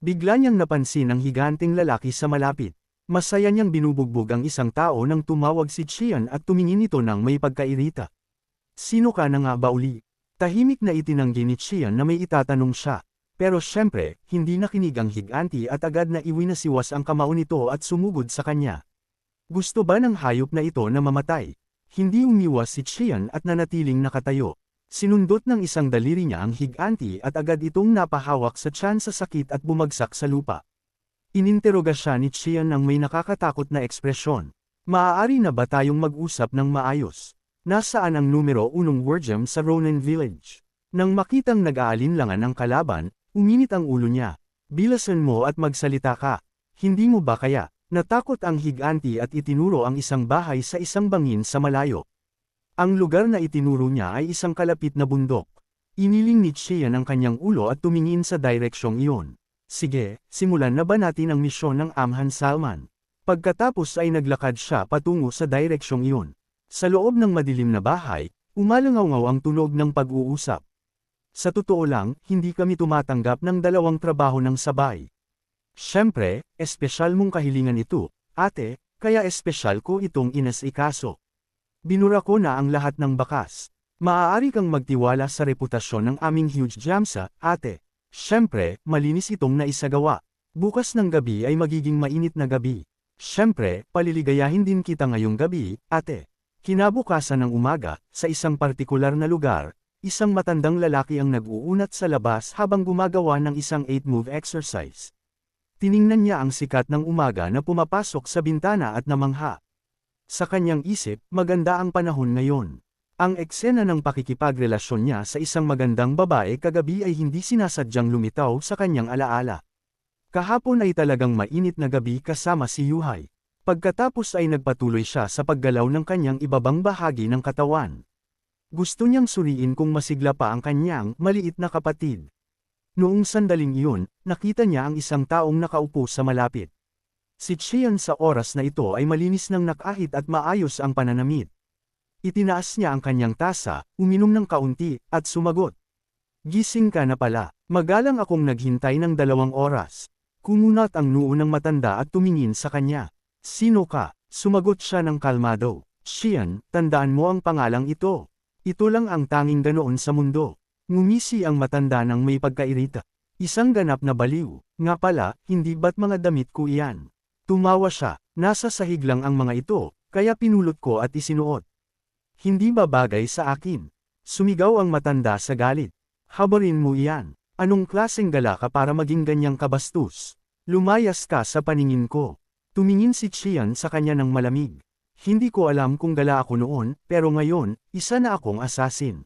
Bigla niyang napansin ang higanteng lalaki sa malapit. Masaya niyang binubugbog ang isang tao nang tumawag si Qian at tumingin ito ng may pagkairita. Sino ka na nga ba uli? Tahimik na itinanggi ni Qian na may itatanong siya. Pero syempre, hindi nakinig ang higanti at agad na iwinasiwas ang kamao nito at sumugod sa kanya. Gusto ba ng hayop na ito na mamatay? Hindi umiwas si Qian at nanatiling nakatayo. Sinundot ng isang daliri niya ang higanti at agad itong napahawak sa tiyan sa sakit at bumagsak sa lupa. Ininteroga siya ni Qian ng may nakakatakot na ekspresyon. Maaari na ba tayong mag-usap ng maayos? Nasaan ang numero 1 wardgem sa Ronin Village? Nang makitang nag-aalinlangan ang kalaban, uminit ang ulo niya. Bilasan mo at magsalita ka. Hindi mo ba kaya? Natakot ang higanti at itinuro ang isang bahay sa isang bangin sa malayo. Ang lugar na itinuro niya ay isang kalapit na bundok. Iniling ni Qian ang kanyang ulo at tumingin sa direksyong iyon. Sige, simulan na ba natin ang misyon ng Amhan Salman? Pagkatapos ay naglakad siya patungo sa direksyong iyon. Sa loob ng madilim na bahay, umalangaw-ngaw ang tunog ng pag-uusap. Sa totoo lang, hindi kami tumatanggap ng dalawang trabaho ng sabay. Siyempre, espesyal mong kahilingan ito, ate, kaya espesyal ko itong inasikaso. Binura ko na ang lahat ng bakas. Maaari kang magtiwala sa reputasyon ng aming huge jamsa, ate. Siyempre, malinis itong naisagawa. Bukas ng gabi ay magiging mainit na gabi. Siyempre, paliligayahin din kita ngayong gabi, ate. Kinabukasan ng umaga, sa isang partikular na lugar, isang matandang lalaki ang nag-uunat sa labas habang gumagawa ng isang 8-move exercise. Tiningnan niya ang sikat ng umaga na pumapasok sa bintana at namangha. Sa kanyang isip, maganda ang panahon ngayon. Ang eksena ng pakikipagrelasyon niya sa isang magandang babae kagabi ay hindi sinasadyang lumitaw sa kanyang alaala. Kahapon ay talagang mainit na gabi kasama si Yuhai. Pagkatapos ay nagpatuloy siya sa paggalaw ng kanyang ibabang bahagi ng katawan. Gusto niyang suriin kung masigla pa ang kanyang maliit na kapatid. Noong sandaling iyon, nakita niya ang isang taong nakaupo sa malapit. Si Qian sa oras na ito ay malinis ng nakahit at maayos ang pananamit. Itinaas niya ang kanyang tasa, uminom ng kaunti, at sumagot. Gising ka na pala, magalang akong naghintay ng 2 oras. Kumunat ang noo ng matanda at tumingin sa kanya. Sino ka? Sumagot siya ng kalmado. Qian, tandaan mo ang pangalang ito. Ito lang ang tanging ganoon sa mundo. Ngumisi ang matanda ng may pagkairita. Isang ganap na baliw. Nga pala, hindi ba't mga damit ko iyan? Tumawa siya, nasa sahig lang ang mga ito, kaya pinulot ko at isinuot. Hindi ba bagay sa akin? Sumigaw ang matanda sa galit. Habarin mo iyan. Anong klaseng gala ka para maging ganyang kabastos? Lumayas ka sa paningin ko. Tumingin si Qian sa kanya ng malamig. Hindi ko alam kung gala ako noon, pero ngayon, isa na akong asasin.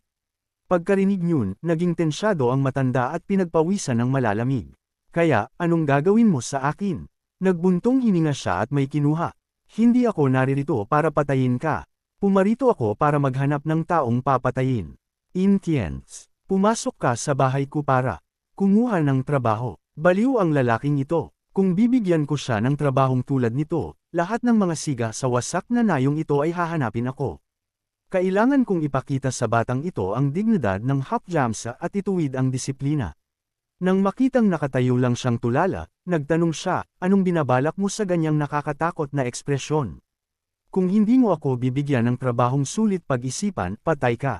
Pagkarinig niyon, naging tensyado ang matanda at pinagpawisan ng malalamig. Kaya, anong gagawin mo sa akin? Nagbuntong hininga siya at may kinuha. Hindi ako naririto para patayin ka. Pumarito ako para maghanap ng taong papatayin. Intense. Pumasok ka sa bahay ko para kumuha ng trabaho. Baliw ang lalaking ito. Kung bibigyan ko siya ng trabahong tulad nito, lahat ng mga siga sa wasak na nayong ito ay hahanapin ako. Kailangan kong ipakita sa batang ito ang dignidad ng hapjamsa at ituwid ang disiplina. Nang makitang nakatayo lang siyang tulala, nagtanong siya, anong binabalak mo sa ganyang nakakatakot na ekspresyon? Kung hindi mo ako bibigyan ng trabahong sulit pag-isipan, patay ka.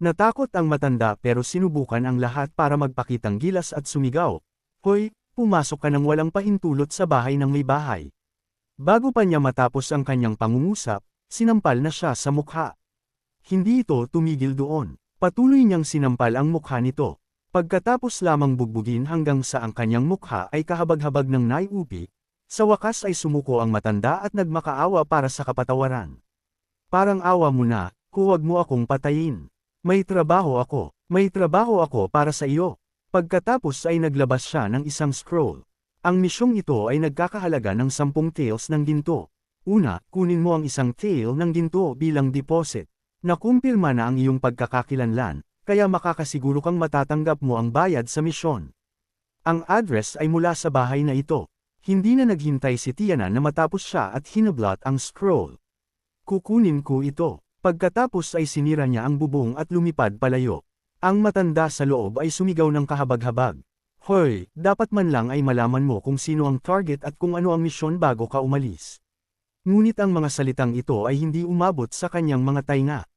Natakot ang matanda pero sinubukan ang lahat para magpakitang gilas at sumigaw. Hoy, pumasok ka nang walang pahintulot sa bahay ng may bahay. Bago pa niya matapos ang kanyang pangungusap, sinampal na siya sa mukha. Hindi ito tumigil doon. Patuloy niyang sinampal ang mukha nito. Pagkatapos lamang bugbugin hanggang sa ang kanyang mukha ay kahabag-habag ng naiupi, sa wakas ay sumuko ang matanda at nagmakaawa para sa kapatawaran. Parang awa mo na, huwag mo akong patayin. May trabaho ako para sa iyo. Pagkatapos ay naglabas siya ng isang scroll. Ang misyong ito ay nagkakahalaga ng 10 taels ng ginto. Una, kunin mo ang isang tael ng ginto bilang deposit. Nakumpirma na ang iyong pagkakakilanlan, kaya makakasiguro kang matatanggap mo ang bayad sa misyon. Ang address ay mula sa bahay na ito. Hindi na naghintay si Tiana na matapos siya at hinablot ang scroll. Kukunin ko ito. Pagkatapos ay sinira niya ang bubong at lumipad palayo. Ang matanda sa loob ay sumigaw ng kahabag-habag. Hoy, dapat man lang ay malaman mo kung sino ang target at kung ano ang misyon bago ka umalis. Ngunit ang mga salitang ito ay hindi umabot sa kanyang mga tainga.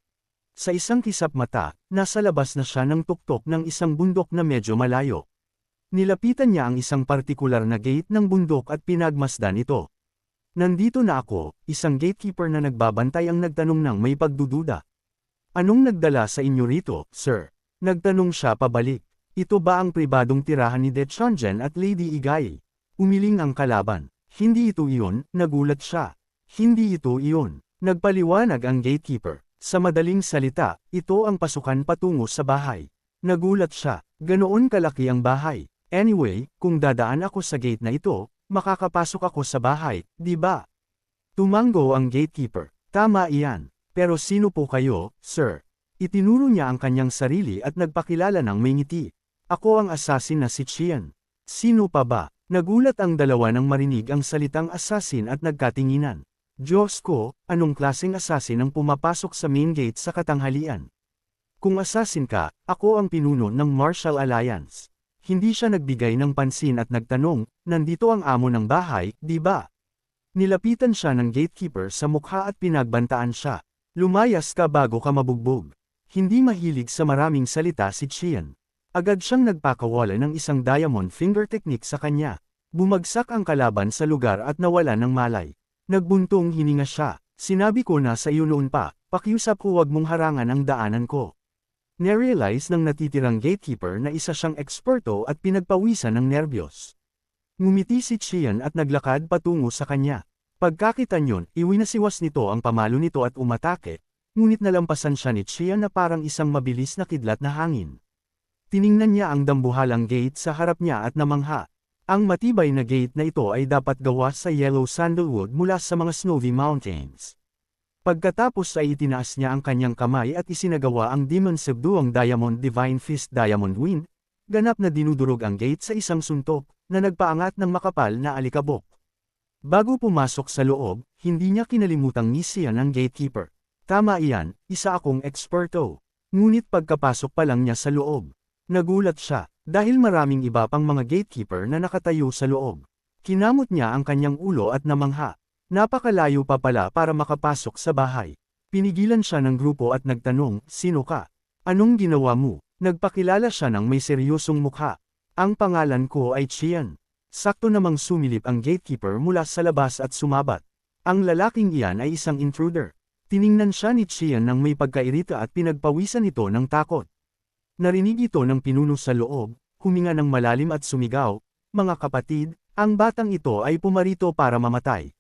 Sa isang kisap mata, nasa labas na siya ng tuktok ng isang bundok na medyo malayo. Nilapitan niya ang isang partikular na gate ng bundok at pinagmasdan ito. Nandito na ako, isang gatekeeper na nagbabantay ang nagtanong ng may pagdududa. Anong nagdala sa inyo rito, sir? Nagtanong siya pabalik. Ito ba ang pribadong tirahan ni Dechanggen at Lady Igay? Umiling ang kalaban. Hindi ito iyon, nagulat siya. Hindi ito iyon. Nagpaliwanag ang gatekeeper. Sa madaling salita, ito ang pasukan patungo sa bahay. Nagulat siya. Ganoon kalaki ang bahay. Anyway, kung dadaan ako sa gate na ito, makakapasok ako sa bahay, di ba? Tumango ang gatekeeper. Tama iyan. Pero sino po kayo, sir? Itinuro niya ang kanyang sarili at nagpakilala ng may ngiti. Ako ang assassin na si Qian. Sino pa ba? Nagulat ang dalawa nang marinig ang salitang assassin at nagkatinginan. Diyos ko, anong klaseng assassin ang pumapasok sa main gate sa katanghalian? Kung assassin ka, ako ang pinuno ng Martial Alliance. Hindi siya nagbigay ng pansin at nagtanong, nandito ang amo ng bahay, di ba? Nilapitan siya ng gatekeeper sa mukha at pinagbantaan siya. Lumayas ka bago ka mabugbog. Hindi mahilig sa maraming salita si Qian. Agad siyang nagpakawala ng isang diamond finger technique sa kanya. Bumagsak ang kalaban sa lugar at nawala ng malay. Nagbuntong hininga siya. Sinabi ko na sa iyo noon pa, pakiusap ko huwag mong harangan ang daanan ko. Narealize ng natitirang gatekeeper na isa siyang eksperto at pinagpawisan ng nerbiyos. Ngumiti si Qian at naglakad patungo sa kanya. Pagkakita niyon, iwinasiwas nito ang pamalo nito at umatake, ngunit nalampasan siya ni Qian na parang isang mabilis na kidlat na hangin. Tiningnan niya ang dambuhalang gate sa harap niya at namangha. Ang matibay na gate na ito ay dapat gawa sa yellow sandalwood mula sa mga snowy mountains. Pagkatapos ay itinaas niya ang kanyang kamay at isinagawa ang Demon Subduong Diamond Divine Fist Diamond Wind, ganap na dinudurog ang gate sa isang suntok, na nagpaangat ng makapal na alikabok. Bago pumasok sa loob, hindi niya kinalimutang ngisiyan ang gatekeeper. Tama iyan, isa akong eksperto. Ngunit pagkapasok pa lang niya sa loob, nagulat siya, dahil maraming iba pang mga gatekeeper na nakatayo sa loob. Kinamot niya ang kanyang ulo at namangha. Napakalayo pa pala para makapasok sa bahay. Pinigilan siya ng grupo at nagtanong, sino ka? Anong ginawa mo? Nagpakilala siya ng may seryosong mukha. Ang pangalan ko ay Qian. Sakto namang sumilip ang gatekeeper mula sa labas at sumabat. Ang lalaking iyan ay isang intruder. Tiningnan siya ni Qian ng may pagkairita at pinagpawisan ito ng takot. Narinig ito ng pinuno sa loob, huminga ng malalim at sumigaw, mga kapatid, ang batang ito ay pumarito para mamatay.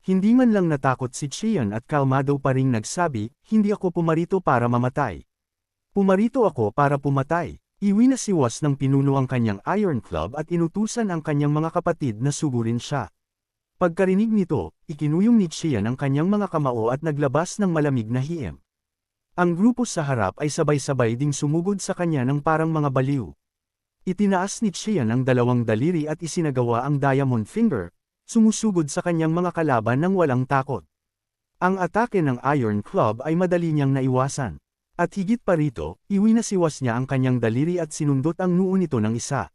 Hindi man lang natakot si Qian at kalmado pa ring nagsabi, hindi ako pumarito para mamatay. Pumarito ako para pumatay. Iwinasiwas ng pinuno ang kanyang Iron Club at inutusan ang kanyang mga kapatid na sugurin siya. Pagkarinig nito, ikinuyong ni Qian ang kanyang mga kamao at naglabas ng malamig na hiyem. Ang grupo sa harap ay sabay-sabay ding sumugod sa kanya ng parang mga baliw. Itinaas ni Qian ang dalawang daliri at isinagawa ang Diamond Finger, sumusugod sa kanyang mga kalaban ng walang takot. Ang atake ng Iron Club ay madali niyang naiwasan. At higit pa rito, iwinasiwas niya ang kanyang daliri at sinundot ang noo nito ng isa.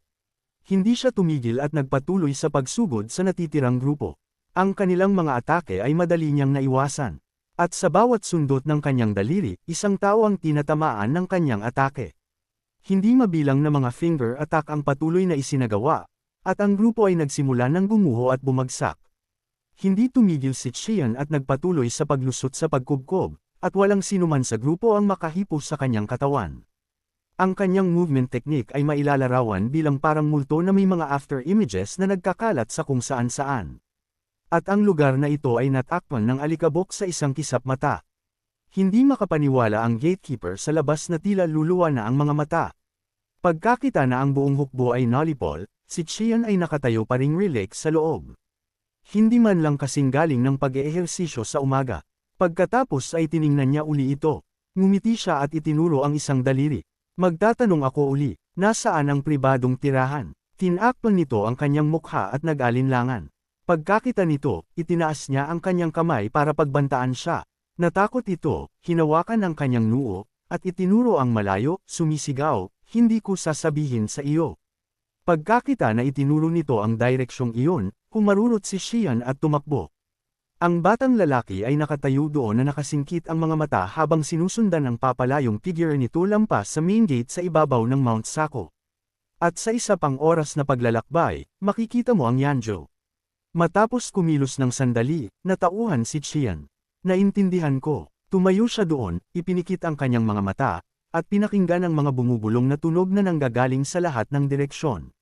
Hindi siya tumigil at nagpatuloy sa pagsugod sa natitirang grupo. Ang kanilang mga atake ay madali niyang naiwasan. At sa bawat sundot ng kanyang daliri, isang tao ang tinatamaan ng kanyang atake. Hindi mabilang na mga finger attack ang patuloy na isinagawa, at ang grupo ay nagsimula ng gumuho at bumagsak. Hindi tumigil si Qian at nagpatuloy sa paglusot sa pagkubkob, at walang sinuman sa grupo ang makahipos sa kanyang katawan. Ang kanyang movement technique ay mailalarawan bilang parang multo na may mga after images na nagkakalat sa kung saan-saan. At ang lugar na ito ay natakpan ng alikabok sa isang kisap mata. Hindi makapaniwala ang gatekeeper sa labas na tila luluwa na ang mga mata. Pagkakita na ang buong hukbo ay nalipol, si Qian ay nakatayo pa ring relax sa loob. Hindi man lang kasing galing ng pag-eehersisyo sa umaga. Pagkatapos ay tiningnan niya uli ito. Ngumiti siya at itinuro ang isang daliri. Magtatanong ako uli, nasaan ang pribadong tirahan? Tinakpan nito ang kanyang mukha at nag-alinlangan. Pagkakita nito, itinaas niya ang kanyang kamay para pagbantaan siya. Natakot ito, hinawakan ang kanyang noo, at itinuro ang malayo, sumisigaw, hindi ko sasabihin sa iyo. Pagkakita na itinuro nito ang direksyong iyon, humarurot si Xian at tumakbo. Ang batang lalaki ay nakatayo doon na nakasingkit ang mga mata habang sinusundan ng papalayong figure nito lampas sa main gate sa ibabaw ng Mount Sako. At sa isa pang oras na paglalakbay, makikita mo ang Yanzhou. Matapos kumilos ng sandali, natauhan si Xian. Naintindihan ko. Tumayo siya doon, ipinikit ang kanyang mga mata, at pinakinggan ang mga bumubulong na tunog na nanggagaling sa lahat ng direksyon.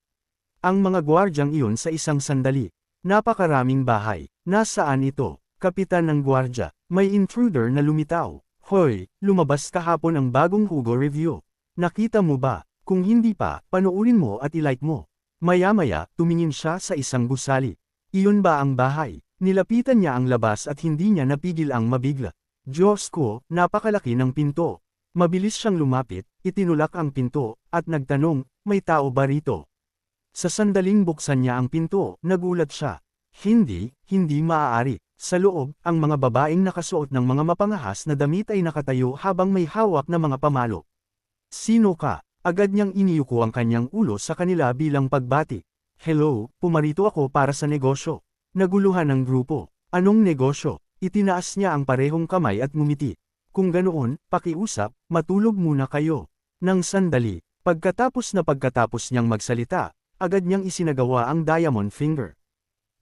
Ang mga gwardyang iyon sa isang sandali. Napakaraming bahay. Nasaan ito? Kapitan ng gwardya. May intruder na lumitaw. Hoy, lumabas kahapon ang bagong Hugo Review. Nakita mo ba? Kung hindi pa, panoorin mo at ilike mo. Maya-maya, tumingin siya sa isang gusali. Iyon ba ang bahay? Nilapitan niya ang labas at hindi niya napigil ang mabigla. Diyos ko, napakalaki ng pinto. Mabilis siyang lumapit, itinulak ang pinto, at nagtanong, may tao ba rito? Sa sandaling buksan niya ang pinto, nagulat siya. Hindi maaari. Sa loob, ang mga babaeng nakasuot ng mga mapangahas na damit ay nakatayo habang may hawak na mga pamalo. Sino ka? Agad niyang iniyuko ang kanyang ulo sa kanila bilang pagbati. Hello, pumarito ako para sa negosyo. Naguluhan ng grupo. Anong negosyo? Itinaas niya ang parehong kamay at ngumiti. Kung ganoon, pakiusap, matulog muna kayo. Nang sandali, pagkatapos niyang magsalita, agad niyang isinagawa ang diamond finger.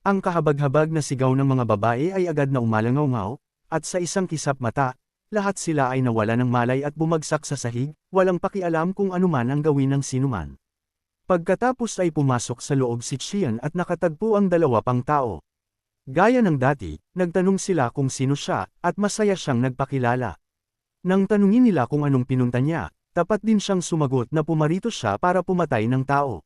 Ang kahabag-habag na sigaw ng mga babae ay agad na umalangaw-ngaw, at sa isang kisap mata, lahat sila ay nawala ng malay at bumagsak sa sahig, walang pakialam kung anuman ang gawin ng sinuman. Pagkatapos ay pumasok sa loob si Xian at nakatagpo ang dalawa pang tao. Gaya ng dati, nagtanong sila kung sino siya, at masaya siyang nagpakilala. Nang tanungin nila kung anong pinunta niya, tapat din siyang sumagot na pumarito siya para pumatay ng tao.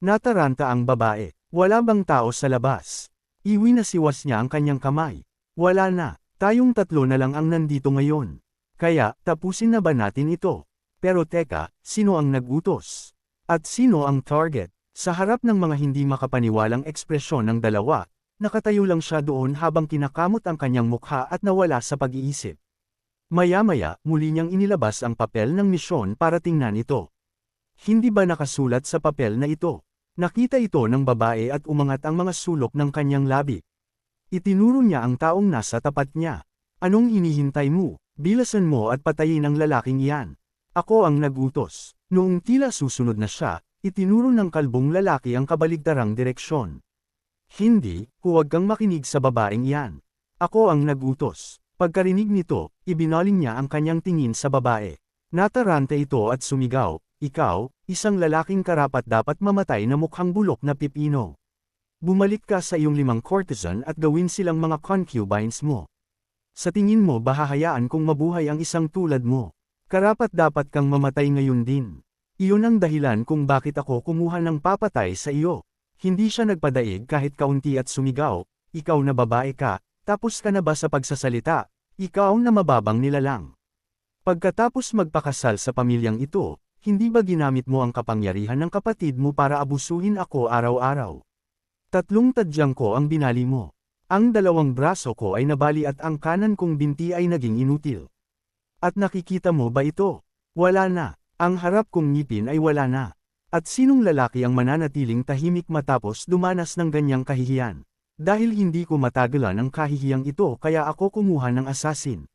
Nataranta ang babae. Wala bang tao sa labas? Iwinasiwas niya ang kanyang kamay. Wala na. Tayong tatlo na lang ang nandito ngayon. Kaya, tapusin na ba natin ito? Pero teka, sino ang nagutos? At sino ang target? Sa harap ng mga hindi makapaniwalang ekspresyon ng dalawa, nakatayo lang siya doon habang kinakamot ang kanyang mukha at nawala sa pag-iisip. Maya-maya, muli niyang inilabas ang papel ng misyon para tingnan ito. Hindi ba nakasulat sa papel na ito? Nakita ito ng babae at umangat ang mga sulok ng kanyang labi. Itinuro niya ang taong nasa tapat niya. Anong hinihintay mo? Bilasan mo at patayin ang lalaking iyan. Ako ang nagutos. Noong tila susunod na siya, itinuro ng kalbong lalaki ang kabaligtarang direksyon. Hindi, huwag kang makinig sa babaeng iyan. Ako ang nagutos. Pagkarinig nito, ibinaling niya ang kanyang tingin sa babae. Natarante ito at sumigaw, ikaw, isang lalaking karapat-dapat mamatay na mukhang bulok na pipino. Bumalik ka sa iyong 5 courtesan at gawin silang mga concubines mo. Sa tingin mo ba hahayaan kung mabuhay ang isang tulad mo? Karapat-dapat kang mamatay ngayon din. Iyon ang dahilan kung bakit ako kumuha ng papatay sa iyo. Hindi siya nagpadaig kahit kaunti at sumigaw, ikaw na babae ka, tapos ka na ba sa pagsasalita, ikaw na mababang nilalang. Pagkatapos magpakasal sa pamilyang ito, hindi ba ginamit mo ang kapangyarihan ng kapatid mo para abusuhin ako araw-araw? 3 tadyang ko ang binali mo. Ang 2 braso ko ay nabali at ang kanan kong binti ay naging inutil. At nakikita mo ba ito? Wala na. Ang harap kong ngipin ay wala na. At sinong lalaki ang mananatiling tahimik matapos dumanas ng ganyang kahihiyan? Dahil hindi ko matagalan ang kahihiyang ito kaya ako kumuha ng assassin.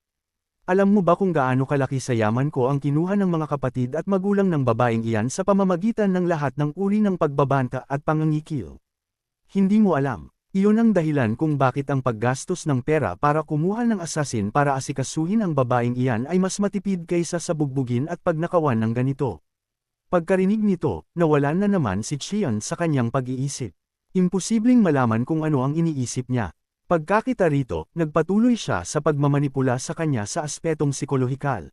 Alam mo ba kung gaano kalaki sa yaman ko ang kinuha ng mga kapatid at magulang ng babaeng iyan sa pamamagitan ng lahat ng uri ng pagbabanta at pangangikil? Hindi mo alam. Iyon ang dahilan kung bakit ang paggastos ng pera para kumuha ng assassin para asikasuhin ang babaeng iyan ay mas matipid kaysa sa bugbugin at pagnakawan ng ganito. Pagkarinig nito, nawalan na naman si Xian sa kanyang pag-iisip. Imposibleng malaman kung ano ang iniisip niya. Pagkakita rito, nagpatuloy siya sa pagmamanipula sa kanya sa aspetong psikolohikal.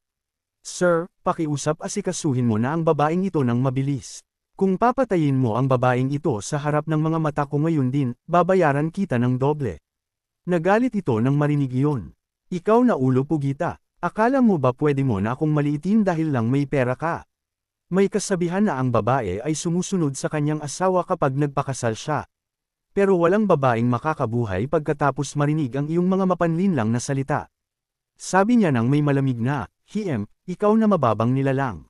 Sir, pakiusap asikasuhin mo na ang babaeng ito ng mabilis. Kung papatayin mo ang babaeng ito sa harap ng mga mata ko ngayon din, babayaran kita ng doble. Nagalit ito nang marinig iyon. Ikaw na ulo pugita, akala mo ba pwede mo na akong maliitin dahil lang may pera ka? May kasabihan na ang babae ay sumusunod sa kanyang asawa kapag nagpakasal siya. Pero walang babaeng makakabuhay pagkatapos marinig ang iyong mga mapanlinlang na salita. Sabi niya nang may malamig na, ikaw na mababang nilalang.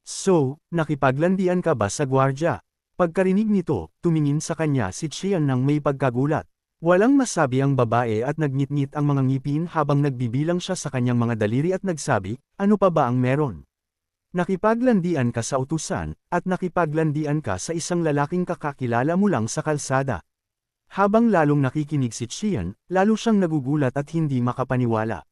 So, nakipaglandian ka ba sa gwardya? Pagkarinig nito, tumingin sa kanya si Qian nang may pagkagulat. Walang masabi ang babae at nagngit-ngit ang mga ngipin habang nagbibilang siya sa kanyang mga daliri at nagsabi, ano pa ba ang meron? Nakipaglandian ka sa utusan, at nakipaglandian ka sa isang lalaking kakakilala mo lang sa kalsada. Habang lalong nakikinig si Qian, lalo siyang nagugulat at hindi makapaniwala.